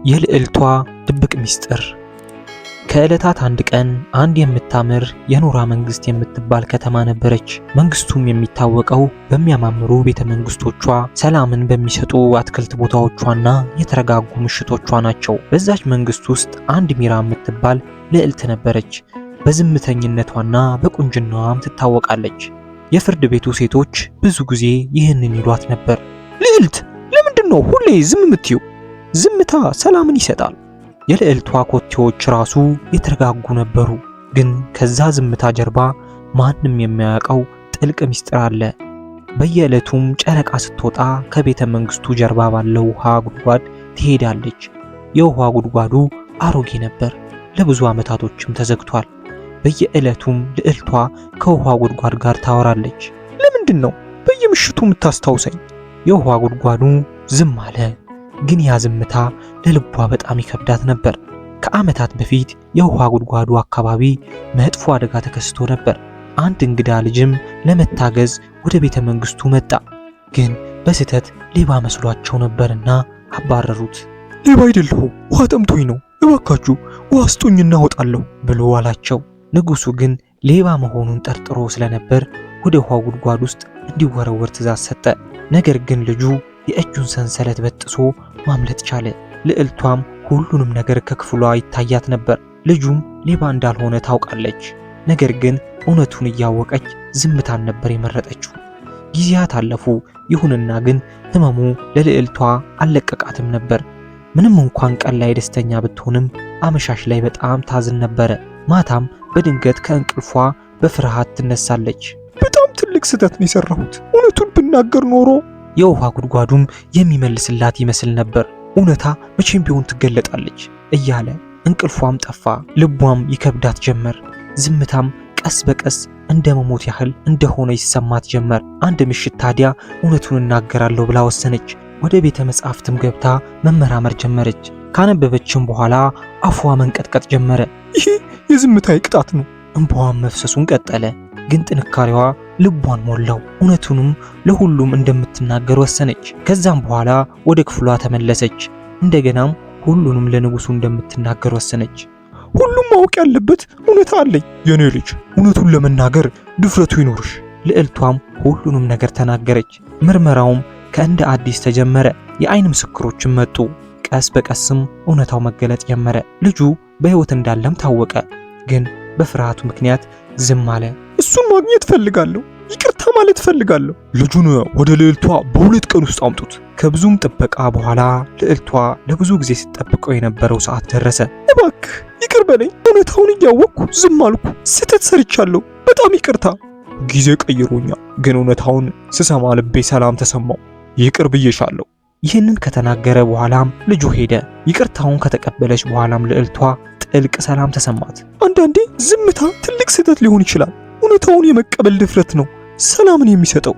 የልዕልቷ ድብቅ ሚስጥር። ከዕለታት አንድ ቀን አንድ የምታምር የኖራ መንግስት የምትባል ከተማ ነበረች። መንግስቱም የሚታወቀው በሚያማምሩ ቤተ መንግስቶቿ፣ ሰላምን በሚሰጡ አትክልት ቦታዎቿና የተረጋጉ ምሽቶቿ ናቸው። በዛች መንግስት ውስጥ አንድ ሚራ የምትባል ልዕልት ነበረች። በዝምተኝነቷና በቁንጅናዋም ትታወቃለች። የፍርድ ቤቱ ሴቶች ብዙ ጊዜ ይህንን ይሏት ነበር። ልዕልት፣ ለምንድን ነው ሁሌ ዝም የምትይው? ዝምታ ሰላምን ይሰጣል። የልዕልቷ ኮቴዎች ራሱ የተረጋጉ ነበሩ። ግን ከዛ ዝምታ ጀርባ ማንም የማያውቀው ጥልቅ ሚስጥር አለ። በየዕለቱም ጨረቃ ስትወጣ ከቤተ መንግስቱ ጀርባ ባለው ውሃ ጉድጓድ ትሄዳለች። የውሃ ጉድጓዱ አሮጌ ነበር፣ ለብዙ ዓመታቶችም ተዘግቷል። በየዕለቱም ልዕልቷ ከውሃ ጉድጓድ ጋር ታወራለች። ለምንድን ነው በየምሽቱ የምታስታውሰኝ? የውሃ ጉድጓዱ ዝም አለ። ግን ያ ዝምታ ለልቧ በጣም ይከብዳት ነበር። ከዓመታት በፊት የውሃ ጉድጓዱ አካባቢ መጥፎ አደጋ ተከስቶ ነበር። አንድ እንግዳ ልጅም ለመታገዝ ወደ ቤተ መንግስቱ መጣ። ግን በስህተት ሌባ መስሏቸው ነበርና አባረሩት። ሌባ አይደለሁም፣ ውሃ ጠምቶኝ ነው፣ እባካችሁ ውሃ ስጡኝና እወጣለሁ ብሎ አላቸው። ንጉሱ ግን ሌባ መሆኑን ጠርጥሮ ስለነበር ወደ ውሃ ጉድጓድ ውስጥ እንዲወረወር ትእዛዝ ሰጠ። ነገር ግን ልጁ የእጁን ሰንሰለት በጥሶ ማምለጥ ቻለ። ልዕልቷም ሁሉንም ነገር ከክፍሏ ይታያት ነበር። ልጁም ሌባ እንዳልሆነ ታውቃለች። ነገር ግን እውነቱን እያወቀች ዝምታን ነበር የመረጠችው። ጊዜያት አለፉ። ይሁንና ግን ህመሙ ለልዕልቷ አልለቀቃትም ነበር። ምንም እንኳን ቀን ላይ ደስተኛ ብትሆንም አመሻሽ ላይ በጣም ታዝን ነበረ። ማታም በድንገት ከእንቅልፏ በፍርሃት ትነሳለች። በጣም ትልቅ ስህተት ነው የሰራሁት፣ እውነቱን ብናገር ኖሮ። የውሃ ጉድጓዱም የሚመልስላት ይመስል ነበር። እውነታ መቼም ቢሆን ትገለጣለች እያለ እንቅልፏም ጠፋ። ልቧም ይከብዳት ጀመር። ዝምታም ቀስ በቀስ እንደ መሞት ያህል እንደሆነ ይሰማት ጀመር። አንድ ምሽት ታዲያ እውነቱን እናገራለሁ ብላ ወሰነች። ወደ ቤተ መጻሕፍትም ገብታ መመራመር ጀመረች። ካነበበችም በኋላ አፏ መንቀጥቀጥ ጀመረ። ይሄ የዝምታ ቅጣት ነው። እንባዋም መፍሰሱን ቀጠለ። ግን ጥንካሬዋ ልቧን ሞላው። እውነቱንም ለሁሉም እንደምትናገር ወሰነች። ከዛም በኋላ ወደ ክፍሏ ተመለሰች። እንደገናም ሁሉንም ለንጉሱ እንደምትናገር ወሰነች። ሁሉም ማወቅ ያለበት እውነታ አለኝ። የኔ ልጅ እውነቱን ለመናገር ድፍረቱ ይኖርሽ። ልዕልቷም ሁሉንም ነገር ተናገረች። ምርመራውም ከእንደ አዲስ ተጀመረ። የዓይን ምስክሮችም መጡ። ቀስ በቀስም እውነታው መገለጥ ጀመረ። ልጁ በሕይወት እንዳለም ታወቀ። ግን በፍርሃቱ ምክንያት ዝም አለ። እሱን ማግኘት ፈልጋለሁ፣ ይቅርታ ማለት ፈልጋለሁ። ልጁን ወደ ልዕልቷ በ2 ቀን ውስጥ አምጡት። ከብዙም ጥበቃ በኋላ ልዕልቷ ለብዙ ጊዜ ስትጠብቀው የነበረው ሰዓት ደረሰ። እባክህ ይቅር በለኝ፣ እውነታውን እያወቅኩ ዝም አልኩ። ስህተት ሰርቻለሁ፣ በጣም ይቅርታ። ጊዜ ቀይሮኛል፣ ግን እውነታውን ስሰማ ልቤ ሰላም ተሰማው። ይቅር ብዬሻለሁ። ይህንን ከተናገረ በኋላም ልጁ ሄደ። ይቅርታውን ከተቀበለች በኋላም ልዕልቷ ጥልቅ ሰላም ተሰማት። አንዳንዴ ዝምታ ትልቅ ስህተት ሊሆን ይችላል። እውነታውን የመቀበል ድፍረት ነው ሰላምን የሚሰጠው።